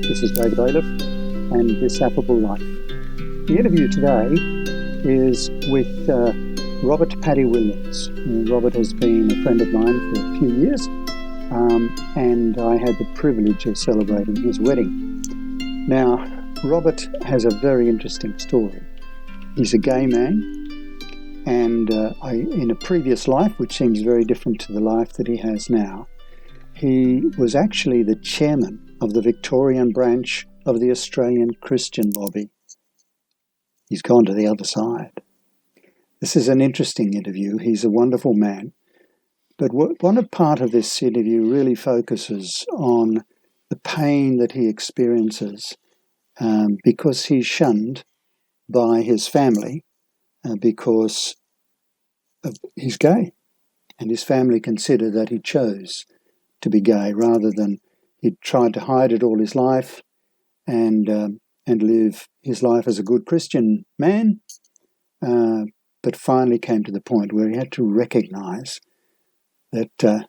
This is David Ailiff and This Affable Life. The interview today is with Robert Pattie-Williams. Robert has been a friend of mine for a few years, and I had the privilege of celebrating his wedding. Now, Robert has a very interesting story. He's a gay man, and in a previous life, which seems very different to the life that he has now, he was actually the chairman of the Victorian Branch of the Australian Christian Lobby. He's gone to the other side. This is an interesting interview. He's a wonderful man. But one part of this interview really focuses on the pain that he experiences because he's shunned by his family because he's gay. And his family consider that he chose to be gay rather than he'd tried to hide it all his life and live his life as a good Christian man, but finally came to the point where he had to recognize that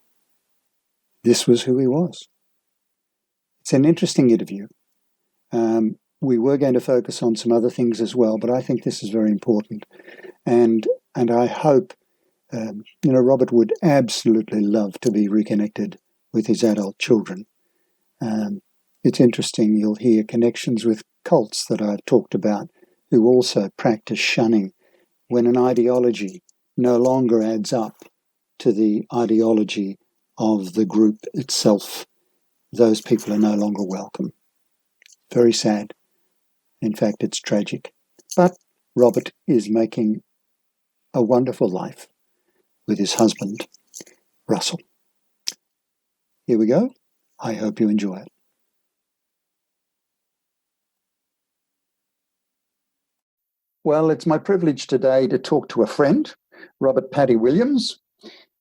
this was who he was. It's an interesting interview. We were going to focus on some other things as well, but I think this is very important. And I hope, Robert would absolutely love to be reconnected with his adult children. It's interesting, you'll hear connections with cults that I've talked about who also practice shunning when an ideology no longer adds up to the ideology of the group itself. Those people are no longer welcome. Very sad. In fact, it's tragic. But Robert is making a wonderful life with his husband, Russell. Here we go. I hope you enjoy it. Well, it's my privilege today to talk to a friend, Robert Pattie-Williams,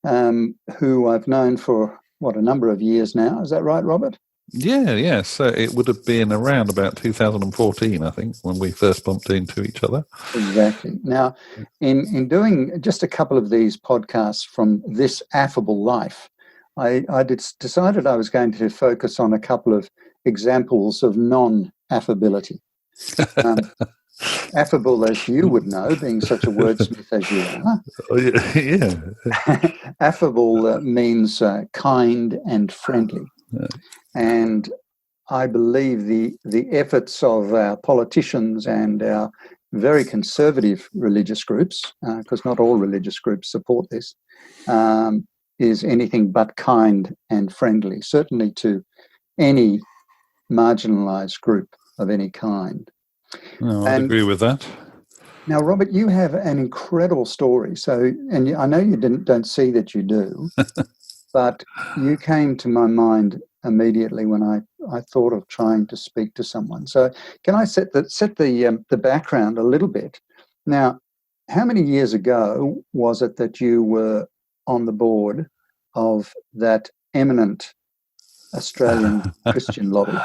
who I've known for, a number of years now. Is that right, Robert? Yeah. So it would have been around about 2014, I think, when we first bumped into each other. Exactly. Now, in doing just a couple of these podcasts from This Affable Life, I decided I was going to focus on a couple of examples of non-affability. Affable, as you would know, being such a wordsmith as you are. Yeah. Affable means kind and friendly. And I believe the efforts of our politicians and our very conservative religious groups, because not all religious groups support this, is anything but kind and friendly, certainly to any marginalised group of any kind. No, I'd agree with that. Now, Robert, you have an incredible story. So, and I know you don't see that you do, but you came to my mind immediately when I thought of trying to speak to someone. So, can I set the background a little bit? Now, how many years ago was it that you were on the board of that eminent Australian Christian lobby?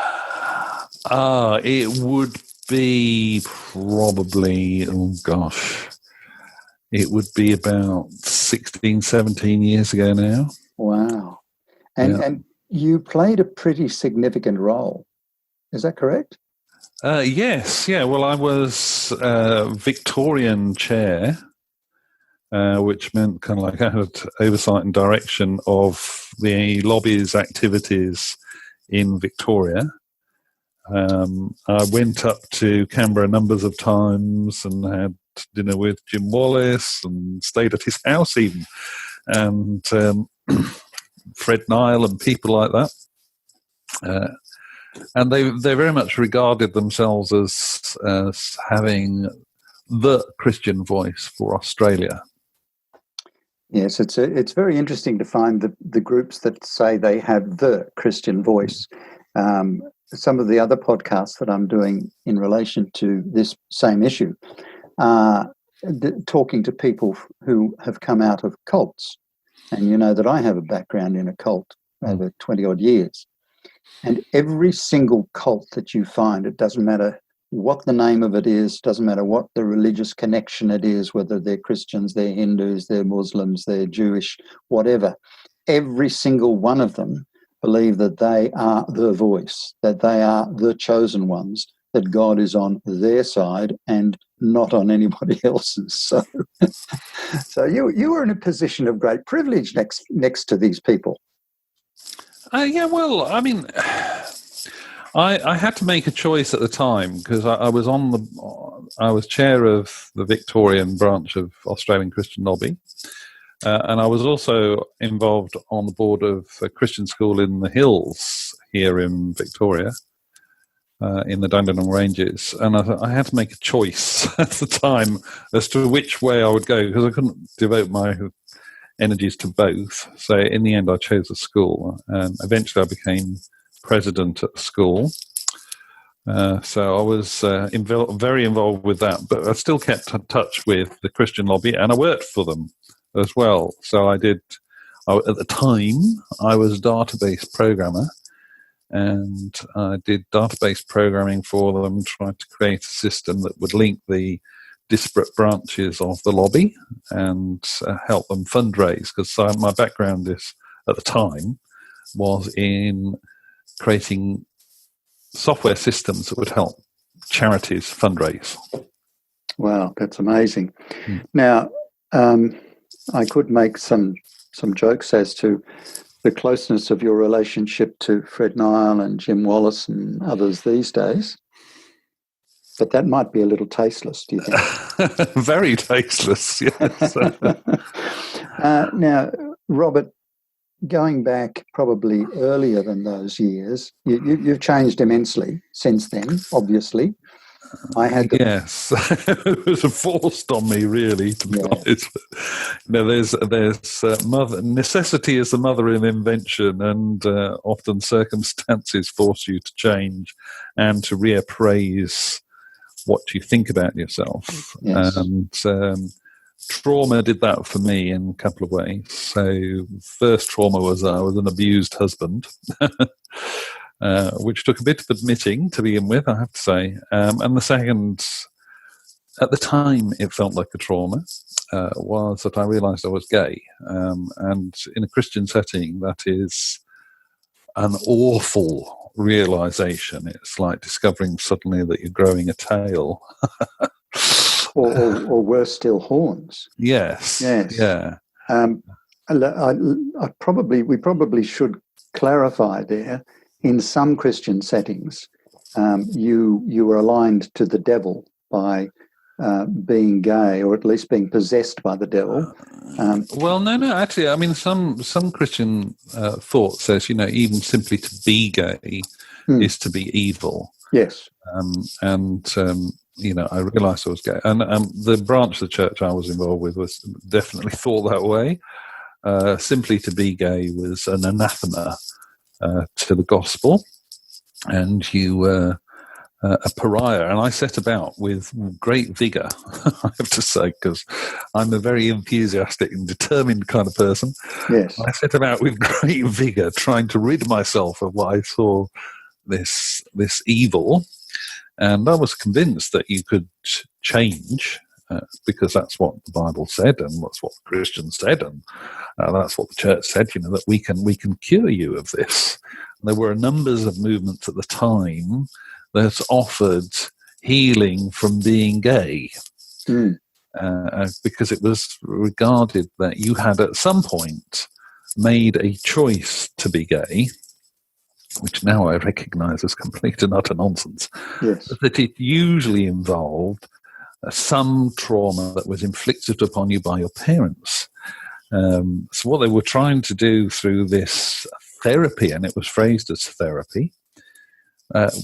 It would be probably, it would be about 16, 17 years ago now. Wow. And you played a pretty significant role. Is that correct? Yes. Yeah. Well, I was Victorian chair, which meant kind of like I had oversight and direction of the lobby's activities in Victoria. I went up to Canberra numbers of times and had dinner with Jim Wallace and stayed at his house even, and Fred Nile and people like that. And they very much regarded themselves as having the Christian voice for Australia. Yes, it's very interesting to find the groups that say they have the Christian voice. Some of the other podcasts that I'm doing in relation to this same issue are talking to people who have come out of cults. And you know that I have a background in a cult over 20-odd years. And every single cult that you find, it doesn't matter what the name of it is, doesn't matter what the religious connection it is, whether they're Christians, they're Hindus, they're Muslims, they're Jewish, whatever. Every single one of them believe that they are the voice, that they are the chosen ones, that God is on their side and not on anybody else's. So you were in a position of great privilege next to these people. Yeah, well, I mean, I had to make a choice at the time because I was chair of the Victorian Branch of Australian Christian Lobby, and I was also involved on the board of a Christian school in the hills here in Victoria, in the Dandenong Ranges, and I had to make a choice at the time as to which way I would go because I couldn't devote my energies to both. So in the end, I chose the school, and eventually I became president at the school. So I was very involved with that, but I still kept in touch with the Christian lobby, and I worked for them as well. So at the time, I was a database programmer, and I did database programming for them, trying to create a system that would link the disparate branches of the lobby and help them fundraise. Because my background at the time was in creating software systems that would help charities fundraise. Wow, that's amazing. Now, I could make some jokes as to the closeness of your relationship to Fred Nile and Jim Wallace and others these days, but that might be a little tasteless, do you think? Very tasteless, yes. Now, Robert, going back probably earlier than those years, you've changed immensely since then, obviously. Yes, it was forced on me, really, to be honest. There's necessity is the mother of invention, and often circumstances force you to change and to reappraise what you think about yourself. Yes. And trauma did that for me in a couple of ways. So first trauma was I was an abused husband, which took a bit of admitting to begin with, I have to say. And the second, at the time it felt like a trauma, was that I realised I was gay. And in a Christian setting, that is an awful realisation. It's like discovering suddenly that you're growing a tail. or worse still, horns. Yes. Yeah. We probably should clarify there. In some Christian settings, you were aligned to the devil by being gay, or at least being possessed by the devil. Well, no. Actually, I mean, some Christian thought says, even simply to be gay is to be evil. Yes. I realised I was gay, and the branch of the church I was involved with was definitely thought that way. Simply to be gay was an anathema to the gospel, and you were a pariah. And I set about with great vigour, I have to say, because I'm a very enthusiastic and determined kind of person. Yes. I set about with great vigour trying to rid myself of what I saw this evil. And I was convinced that you could change because that's what the Bible said, and that's what the Christians said, and that's what the church said. That we can cure you of this. And there were numbers of movements at the time that offered healing from being gay, because it was regarded that you had at some point made a choice to be gay, which now I recognise as complete and utter nonsense. Yes. That it usually involved some trauma that was inflicted upon you by your parents. So what they were trying to do through this therapy, and it was phrased as therapy,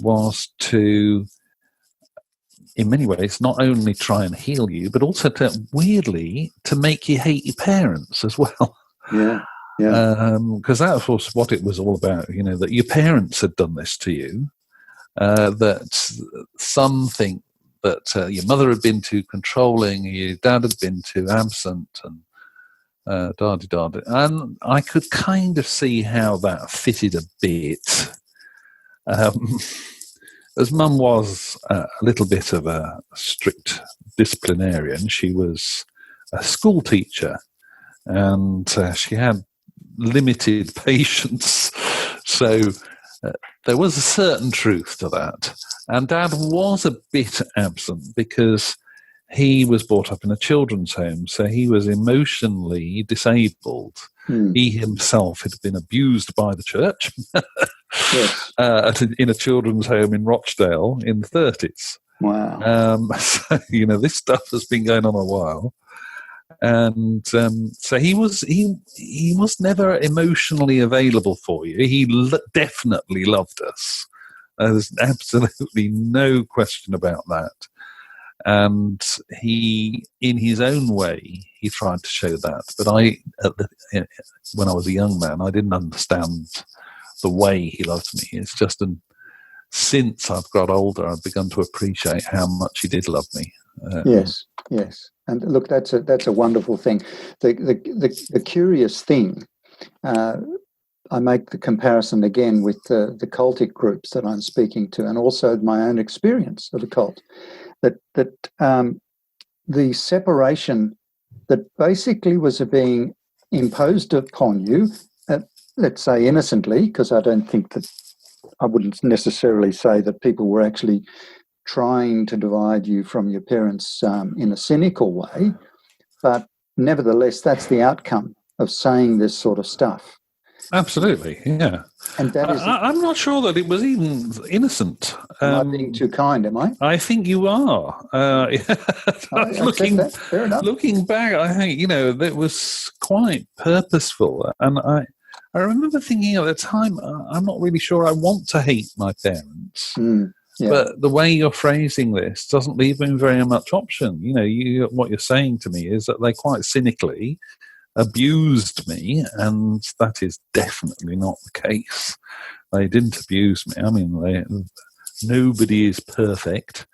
was to, in many ways, not only try and heal you, but also weirdly, to make you hate your parents as well. Yeah. Because that was what it was all about, that your parents had done this to you, that some think that your mother had been too controlling, your dad had been too absent, and da-di-da-di. And I could kind of see how that fitted a bit. As Mum was a little bit of a strict disciplinarian, she was a school teacher, and she had limited patience, So there was a certain truth to that. And Dad was a bit absent because he was brought up in a children's home, so he was emotionally disabled. He himself had been abused by the church Yes. In a children's home in Rochdale in the 30s. Wow. So, this stuff has been going on a while. And so he was never emotionally available for you. He definitely loved us. There's absolutely no question about that. And he, in his own way, he tried to show that. But when I was a young man, I didn't understand the way he loved me. It's just since I've got older, I've begun to appreciate how much he did love me. Yes. And look, that's a wonderful thing. The curious thing, I make the comparison again with the cultic groups that I'm speaking to, and also my own experience of the cult. That the separation that basically was being imposed upon you, let's say innocently, because I wouldn't necessarily say that people were actually trying to divide you from your parents in a cynical way, but nevertheless, that's the outcome of saying this sort of stuff. Absolutely, yeah. And that is, I'm not sure that it was even innocent. Am I being too kind, am I? I think you are. Looking back, I think, that was quite purposeful. And I remember thinking at the time, I'm not really sure I want to hate my parents. Yeah. But the way you're phrasing this doesn't leave me very much option. What you're saying to me is that they quite cynically abused me, and that is definitely not the case. They didn't abuse me. I mean, nobody is perfect.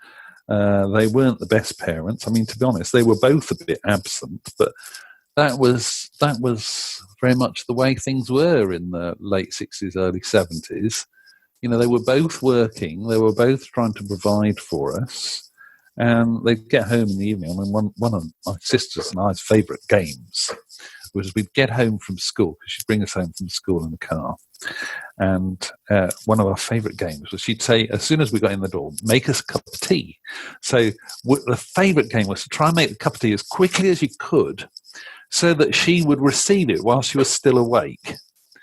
They weren't the best parents. I mean, to be honest, they were both a bit absent, but that was very much the way things were in the late 60s, early 70s. They were both working. They were both trying to provide for us. And they'd get home in the evening. I mean, one of my sisters and I's favourite games was we'd get home from school, because she'd bring us home from school in the car. And one of our favourite games was she'd say, as soon as we got in the door, make us a cup of tea. So the favourite game was to try and make the cup of tea as quickly as you could so that she would receive it while she was still awake.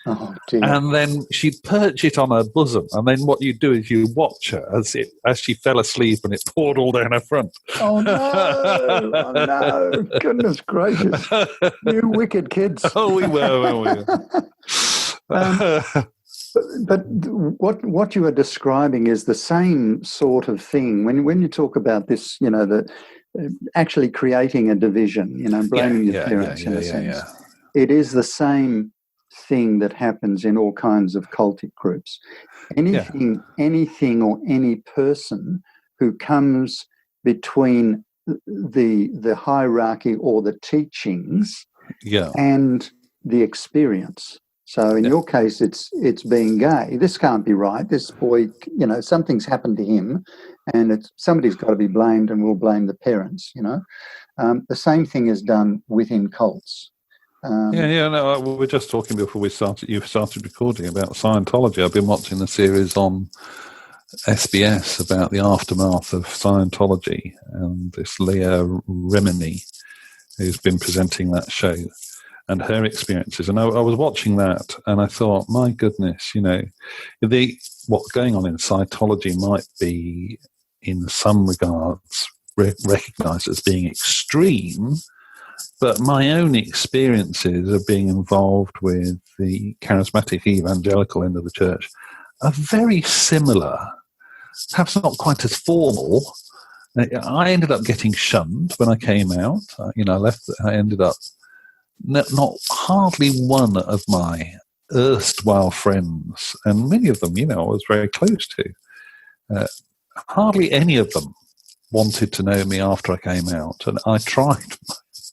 Oh, dear. And then she'd perch it on her bosom, and then what you do is you watch her as she fell asleep, and it poured all down her front. Oh no! Goodness gracious! You wicked kids! Oh, we were. But what you are describing is the same sort of thing. When you talk about this, the actually creating a division, blaming your parents in a sense. It is the same thing that happens in all kinds of cultic groups. Anything or any person who comes between the hierarchy or the teachings and the experience. So in your case, it's being gay. This can't be right. This boy, something's happened to him, and somebody's got to be blamed, and we'll blame the parents. The same thing is done within cults. No, we were just talking before you started recording about Scientology. I've been watching the series on SBS about the aftermath of Scientology, and this Leah Remini, who's been presenting that show, and her experiences. And I was watching that, and I thought, my goodness, what's going on in Scientology might be, in some regards, recognised as being extreme. But my own experiences of being involved with the charismatic evangelical end of the church are very similar, perhaps not quite as formal. I ended up getting shunned when I came out. I ended up not hardly one of my erstwhile friends, and many of them, I was very close to. Hardly any of them wanted to know me after I came out, and I tried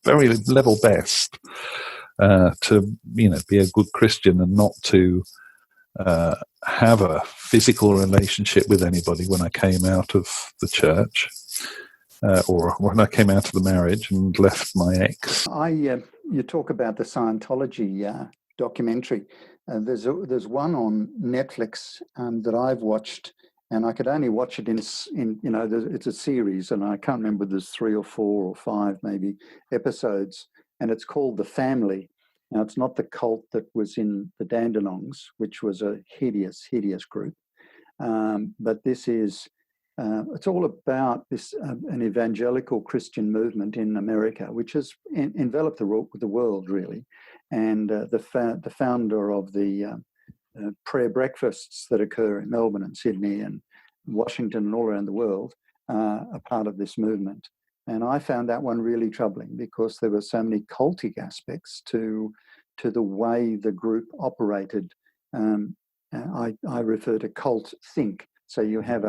very level best to be a good Christian and not to have a physical relationship with anybody when I came out of the church or when I came out of the marriage and left my ex. You talk about the Scientology documentary. There's one on Netflix that I've watched, and I could only watch it in it's a series, and I can't remember if there's 3 or 4 or 5 maybe episodes, and it's called The Family. Now, it's not the cult that was in the Dandenongs, which was a hideous, hideous group, but this is. It's all about this an evangelical Christian movement in America, which has enveloped the world really, and the founder of the prayer breakfasts that occur in Melbourne and Sydney and Washington and all around the world are part of this movement. And I found that one really troubling because there were so many cultic aspects to the way the group operated. I refer to cult think. So you have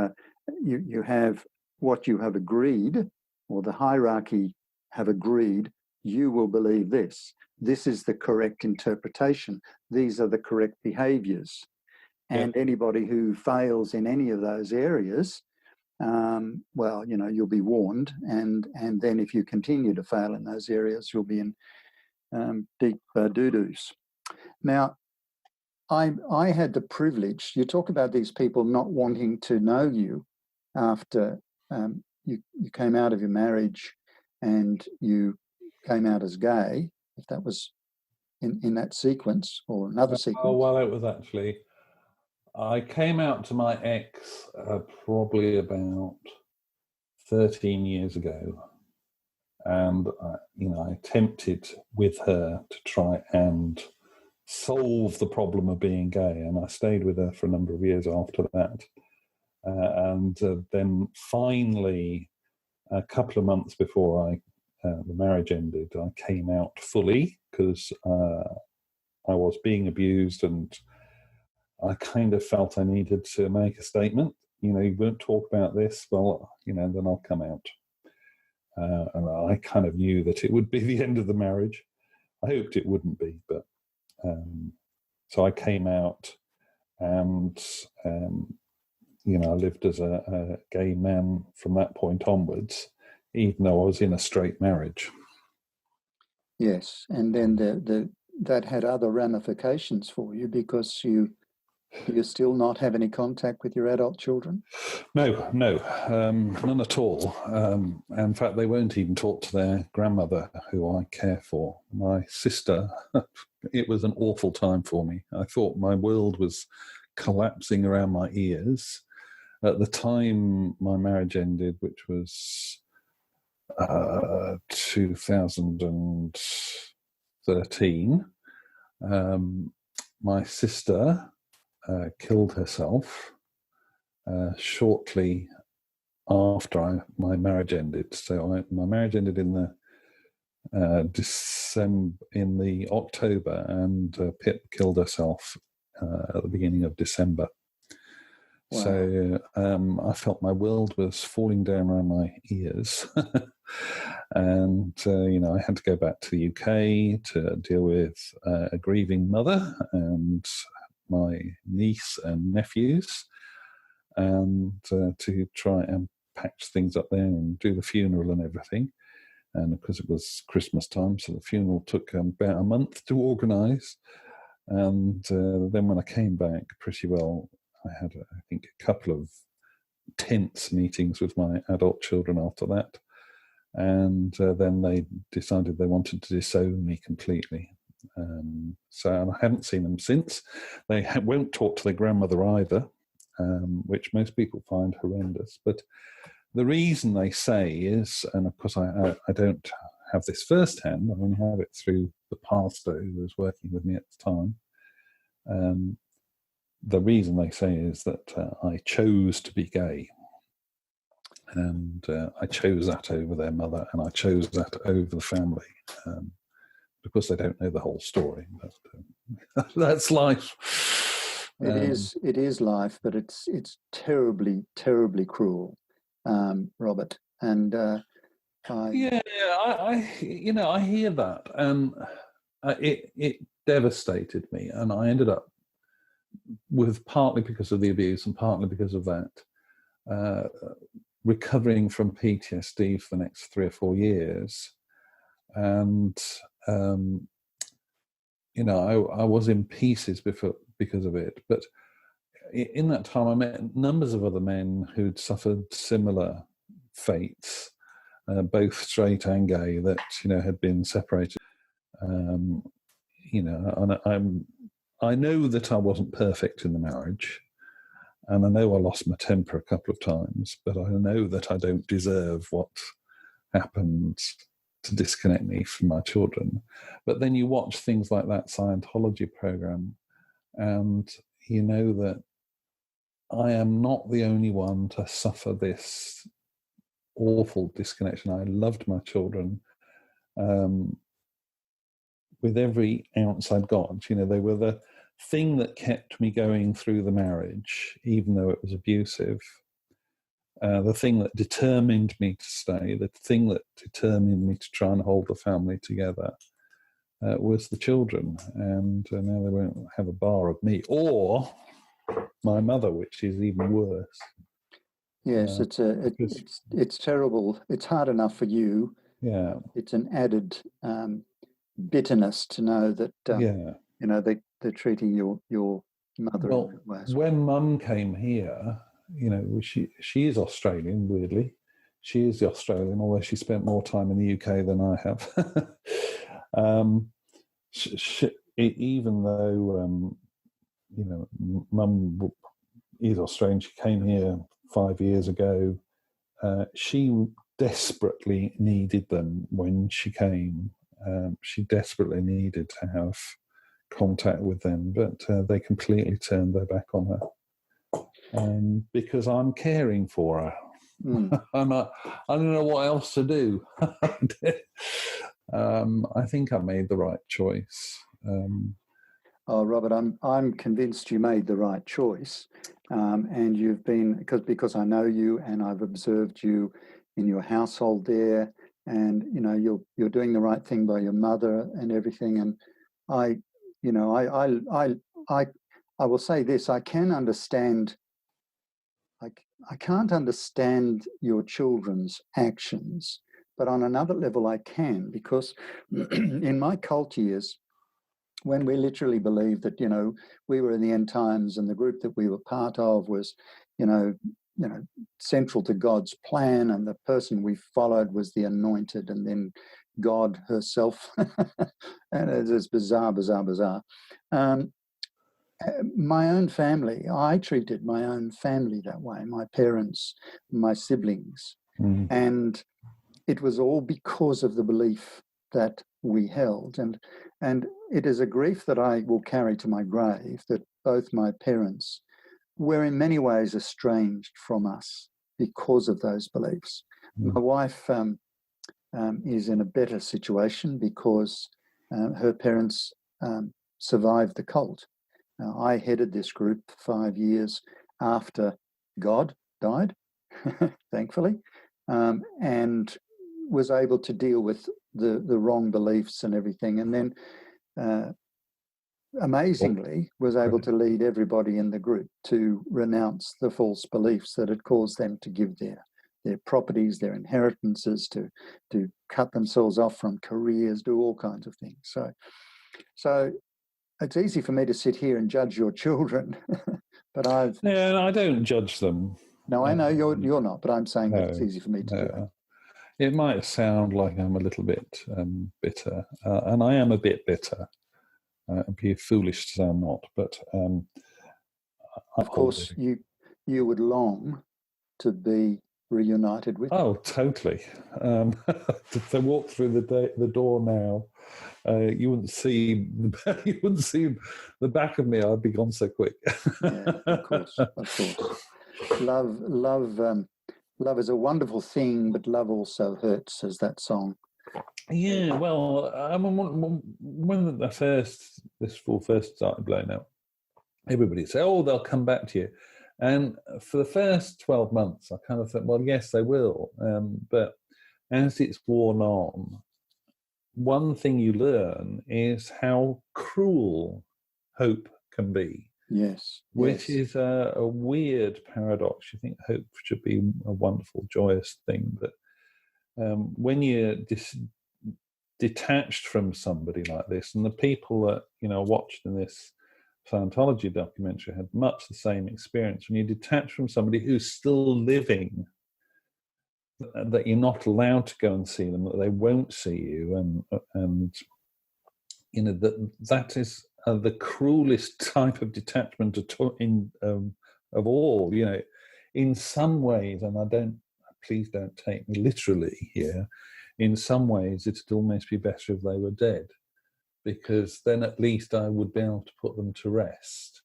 you have what you have agreed, or the hierarchy have agreed, you will believe this. This is the correct interpretation. These are the correct behaviors. And anybody who fails in any of those areas, well, you'll be warned. And then if you continue to fail in those areas, you'll be in deep doo-doos. Now, I had the privilege, you talk about these people not wanting to know you after you came out of your marriage and you came out as gay, if that was in that sequence or another sequence. Oh, well, it was actually, I came out to my ex probably about 13 years ago. And, I attempted with her to try and solve the problem of being gay. And I stayed with her for a number of years after that. And then finally, a couple of months before the marriage ended, I came out fully because I was being abused, and I kind of felt I needed to make a statement. You won't talk about this, well, then I'll come out. And I kind of knew that it would be the end of the marriage. I hoped it wouldn't be, but so I came out, and I lived as a gay man from that point onwards, even though I was in a straight marriage. Yes, and then that had other ramifications for you because you still not have any contact with your adult children? No, none at all. In fact, they won't even talk to their grandmother, who I care for. My sister, it was an awful time for me. I thought my world was collapsing around my ears. At the time my marriage ended, which was 2013, my sister killed herself shortly after my marriage ended. So my marriage ended in the October, and Pip killed herself at the beginning of December. Wow. So I felt my world was falling down around my ears. And, I had to go back to the UK to deal with a grieving mother and my niece and nephews, and to try and patch things up there and do the funeral and everything. And of course it was Christmas time, so the funeral took about a month to organise. And then when I came back, pretty well, I had, I think, a couple of tense meetings with my adult children after that. And then they decided they wanted to disown me completely. So I haven't seen them since. They won't talk to their grandmother either, which most people find horrendous. But the reason they say is, and of course I don't have this firsthand, I only have it through the pastor who was working with me at the time. The reason they say is that I chose to be gay. And I chose that over their mother, and I chose that over the family. Because they don't know the whole story. But that's life. It is life, but it's terribly, terribly cruel, Robert. And I hear that, and it devastated me, and I ended up with, partly because of the abuse and partly because of that, recovering from PTSD for the next 3 or 4 years. And I was in pieces because of it. But in that time, I met numbers of other men who'd suffered similar fates, both straight and gay, that had been separated. And I know that I wasn't perfect in the marriage, and I know I lost my temper a couple of times, but I know that I don't deserve what happened to disconnect me from my children. But then you watch things like that Scientology program, and you know that I am not the only one to suffer this awful disconnection. I loved my children with every ounce I'd got. They were the thing that kept me going through the marriage, even though it was abusive. The thing that determined me to stay, the thing that determined me to try and hold the family together was the children. And now they won't have a bar of me or my mother, which is even worse. Yes, it's terrible. It's hard enough for you. Yeah, it's an added bitterness to know that they're treating your mother in that way. When Mum came here, she is Australian. Weirdly, she is the Australian, although she spent more time in the UK than I have. Even though Mum is Australian, she came here 5 years ago. She desperately needed them when she came. She desperately needed to have contact with them, but they completely turned their back on her. Because I'm caring for her. I don't know what else to do. I think I made the right choice. Robert, I'm convinced you made the right choice, and you've been because I know you and I've observed you in your household there, and you're doing the right thing by your mother and everything. And I will say this: I can understand. I can't understand your children's actions, but on another level, I can, because in my cult years, when we literally believed that, we were in the end times and the group that we were part of was, central to God's plan, and the person we followed was the anointed, and then God herself. And it's bizarre. My own family, I treated my own family that way, my parents, my siblings. And it was all because of the belief that we held. And it is a grief that I will carry to my grave, that both my parents were in many ways estranged from us because of those beliefs. My wife is in a better situation because her parents survived the cult. I headed this group 5 years after God died, thankfully, and was able to deal with the wrong beliefs and everything. And then, amazingly, was able to lead everybody in the group to renounce the false beliefs that had caused them to give their properties, their inheritances, to cut themselves off from careers, do all kinds of things. So it's easy for me to sit here and judge your children, but I don't judge them. No, I know you're not, but I'm saying that it's easy for me to do. It might sound like I'm a little bit bitter, and I am a bit bitter. I'd be foolish to say I'm not, but of course you would long to be reunited with. Oh, totally. If they walk through the door now, you wouldn't see the back of me. I'd be gone so quick. Yeah, of course. Love is a wonderful thing, but love also hurts, says that song. Yeah, well, when this fall first started blowing up, everybody said, "Oh, they'll come back to you." And for the first 12 months, I kind of thought, well, yes, they will. But as it's worn on, one thing you learn is how cruel hope can be. Yes. Which is a weird paradox. You think hope should be a wonderful, joyous thing. But when you're detached from somebody like this, and the people that watched in this Scientology documentary had much the same experience. When you detach from somebody who's still living, that you're not allowed to go and see them, that they won't see you, and that is the cruelest type of detachment of all. In some ways, and please don't take me literally here, in some ways it'd almost be better if they were dead, because then at least I would be able to put them to rest.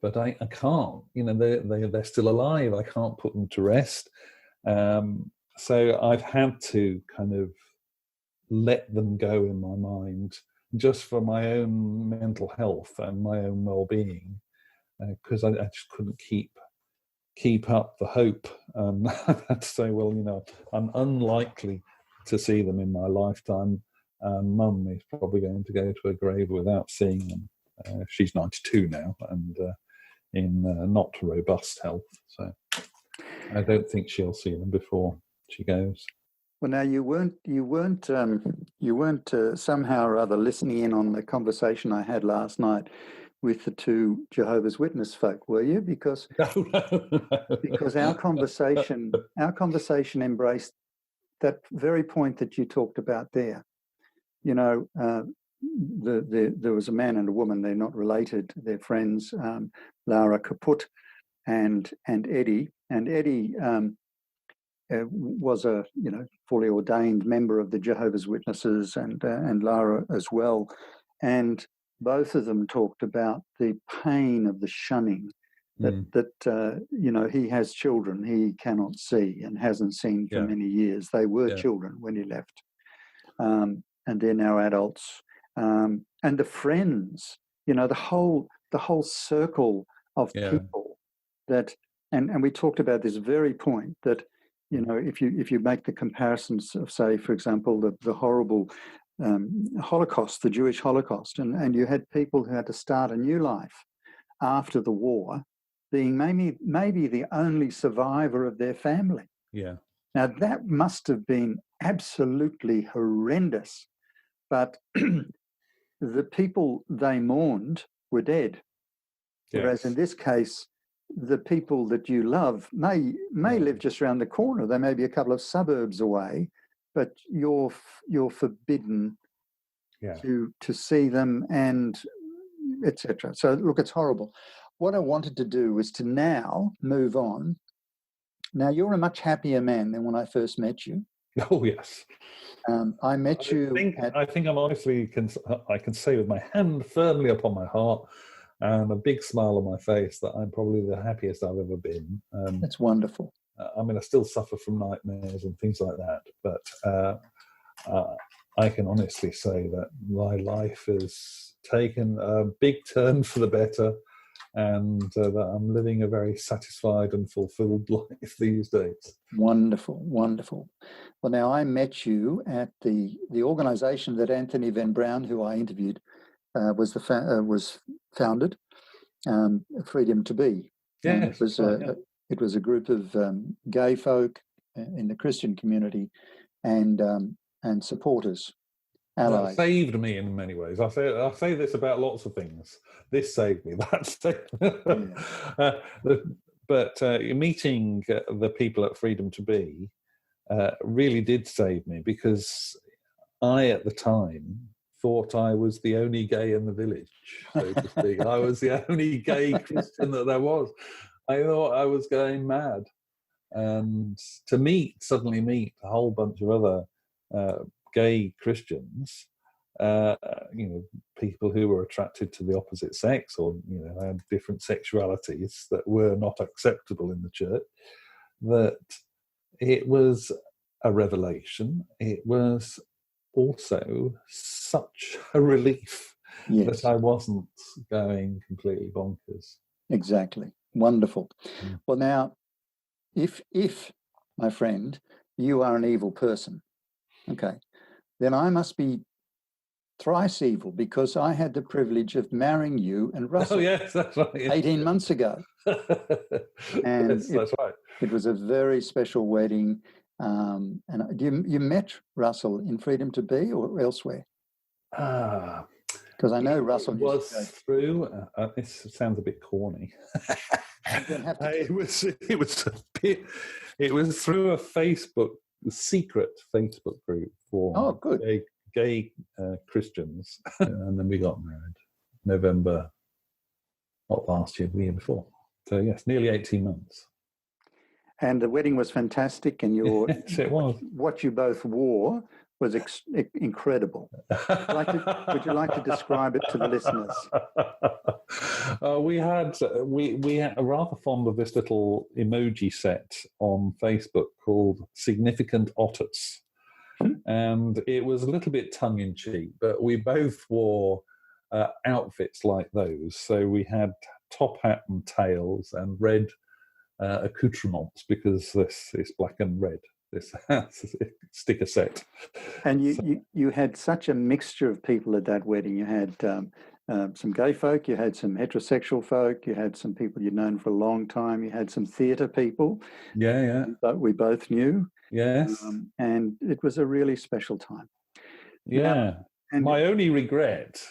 But I can't. They're still alive. I can't put them to rest. So I've had to kind of let them go in my mind, just for my own mental health and my own well-being, because I just couldn't keep up the hope. I had to say, well, I'm unlikely to see them in my lifetime. Mum is probably going to go to her grave without seeing them. She's 92 now and in not robust health, so I don't think she'll see them before she goes. Well, now you weren't somehow or other listening in on the conversation I had last night with the two Jehovah's Witness folk, were you? Because because our conversation embraced that very point that you talked about there. There was a man and a woman. They're not related. They're friends. Lara Kaput and Eddie. And Eddie was a fully ordained member of the Jehovah's Witnesses, and Lara as well. And both of them talked about the pain of the shunning. That he has children he cannot see and hasn't seen for many years. They were children when he left. And they're now adults, and the friends, the whole circle of people that, and we talked about this very point that, if you make the comparisons of, say, for example, the horrible Holocaust, the Jewish Holocaust, and you had people who had to start a new life after the war, being maybe the only survivor of their family. Yeah. Now that must have been absolutely horrendous. But the people they mourned were dead. Yes. Whereas in this case, the people that you love may live just around the corner. They may be a couple of suburbs away, but you're forbidden to see them, and etc. So look, it's horrible. What I wanted to do was to now move on. Now you're a much happier man than when I first met you. Oh yes. I met you. I think I'm honestly I can say with my hand firmly upon my heart and a big smile on my face that I'm probably the happiest I've ever been. That's wonderful. I still suffer from nightmares and things like that, but I can honestly say that my life has taken a big turn for the better, and that I'm living a very satisfied and fulfilled life these days. Wonderful, wonderful. Well, now I met you at the organisation that Anthony Venn-Brown, who I interviewed, was founded, Freedom to Be. Yeah, it was a group of gay folk in the Christian community and supporters. Allies. That saved me in many ways. I say this about lots of things. This saved me. That saved me. But meeting the people at Freedom to Be really did save me, because I, at the time, thought I was the only gay in the village, so to speak. I was the only gay Christian that there was. I thought I was going mad. And to suddenly meet a whole bunch of other gay Christians, people who were attracted to the opposite sex, or had different sexualities that were not acceptable in the church, that it was a revelation. It was also such a relief that I wasn't going completely bonkers. Exactly. Wonderful. Well, now, if my friend, you are an evil person, okay, then I must be thrice evil, because I had the privilege of marrying you and Russell. Oh, yes, that's right. 18 months ago. And yes, that's right. It was a very special wedding, And you met Russell in Freedom to Be or elsewhere? Because I know Russell was through. This sounds a bit corny. It was through a secret Facebook group for gay Christians, and then we got married November, not last year, the year before. So yes, nearly 18 months. And the wedding was fantastic, and yes, it was. What you both wore was incredible. Would you like to describe it to the listeners? We are rather fond of this little emoji set on Facebook called Significant Otters. And it was a little bit tongue-in-cheek, but we both wore outfits like those. So we had top hat and tails and red accoutrements, because this is black and red, this sticker set. And you had such a mixture of people at that wedding. You had some gay folk, you had some heterosexual folk, you had some people you'd known for a long time, you had some theatre people. Yeah. But we both knew. Yes. And it was a really special time. Yeah. And my only regret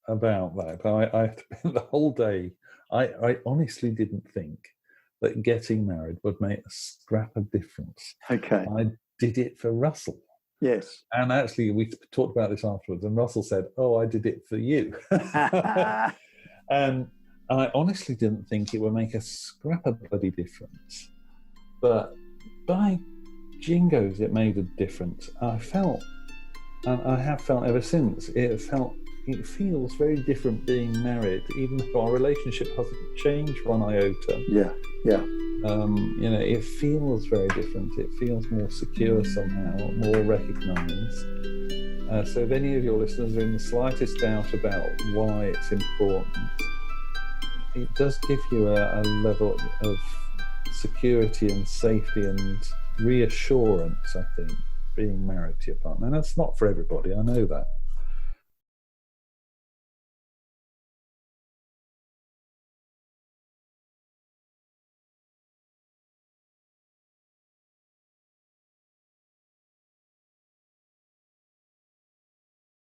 about that, I the whole day, I honestly didn't think that getting married would make a scrap of difference. Okay. I did it for Russell. Yes. And actually, we talked about this afterwards, and Russell said, "Oh, I did it for you." And I honestly didn't think it would make a scrap of bloody difference. But by jingoes, it made a difference. I felt, and I have felt ever since, it feels very different being married, even though our relationship hasn't changed one iota. Yeah. It feels very different. It feels more secure somehow, more recognised. So if any of your listeners are in the slightest doubt about why it's important, it does give you a level of security and safety and reassurance, I think, being married to your partner. And that's not for everybody, I know that.